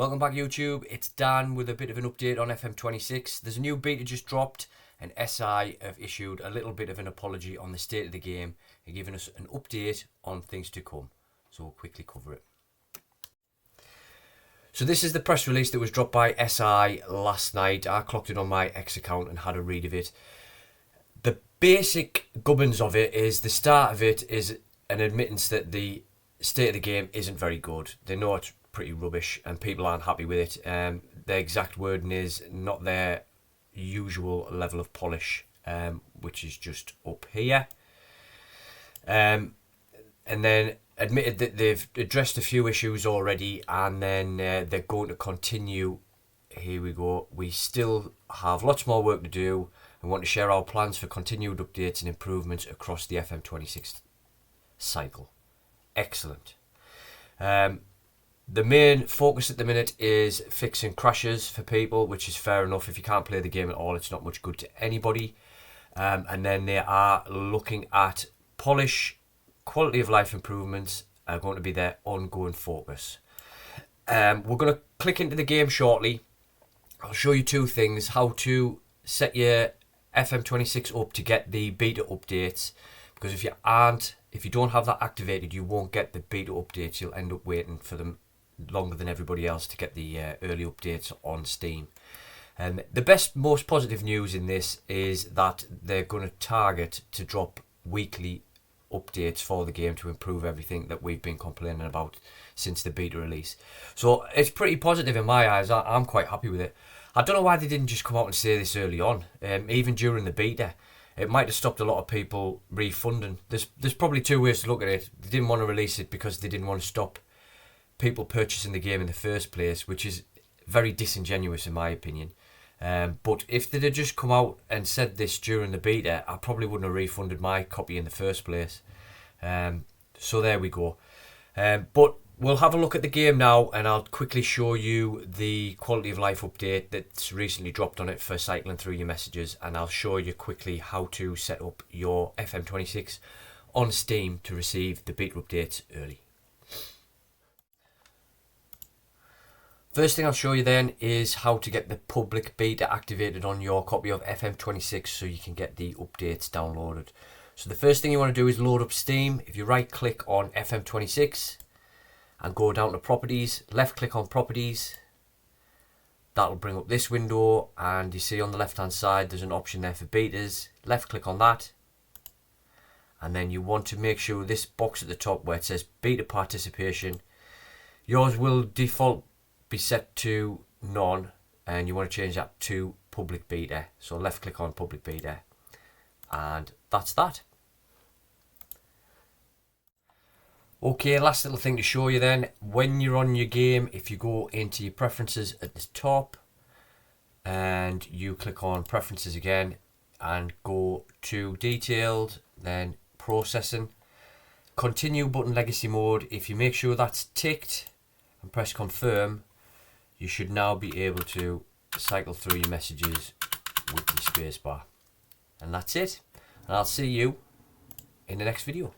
Welcome back YouTube, it's Dan with a bit of an update on FM26. There's a new beta just dropped and SI have issued a little bit of an apology on the state of the game and giving us an update on things to come. So we'll quickly cover it. So this is the press release that was dropped by SI last night. I clocked it on my X account and had a read of it. The basic gubbins of it is, the start of it is an admittance that the state of the game isn't very good. They know it's pretty rubbish and people aren't happy with it. Their exact wording is not their usual level of polish, which is just up here. And then admitted that they've addressed a few issues already, and then they're going to continue. Here we go. We still have lots more work to do and want to share our plans for continued updates and improvements across the FM26 cycle. Excellent. The main focus at the minute is fixing crashes for people, which is fair enough. If you can't play the game at all, it's not much good to anybody. And then they are looking at polish, quality of life improvements are going to be their ongoing focus. We're going to click into the game shortly. I'll show you two things: how to set your FM26 up to get the beta updates, because if you don't have that activated, you won't get the beta updates. You'll end up waiting for them longer than everybody else to get the early updates on Steam. And the most positive news in this is that they're going to target to drop weekly updates for the game to improve everything that we've been complaining about since the beta release. So it's pretty positive in my eyes. I'm quite happy with it. I don't know why they didn't just come out and say this early on, even during the beta. It might have stopped a lot of people refunding. There's probably two ways to look at it. They didn't want to release it because they didn't want to stop people purchasing the game in the first place, which is very disingenuous in my opinion. But if they'd have just come out and said this during the beta, I probably wouldn't have refunded my copy in the first place. So there we go. But we'll have a look at the game now, and I'll quickly show you the quality of life update that's recently dropped on it for cycling through your messages, and I'll show you quickly how to set up your FM26 on Steam to receive the beta updates early. First thing I'll show you then is how to get the public beta activated on your copy of FM26 so you can get the updates downloaded. So the first thing you want to do is load up Steam. If you right click on FM26 and go down to properties, left click on properties, that'll bring up this window, and you see on the left hand side there's an option there for betas. Left click on that, and then you want to make sure this box at the top where it says beta participation, yours will default be set to none, and you want to change that to public beta. So left click on public beta, and that's that. Okay, last little thing to show you then. When you're on your game, if you go into your preferences at the top and you click on preferences again and go to detailed, then processing, continue button legacy mode, if you make sure that's ticked and press confirm, you should now be able to cycle through your messages with the spacebar. And that's it. And I'll see you in the next video.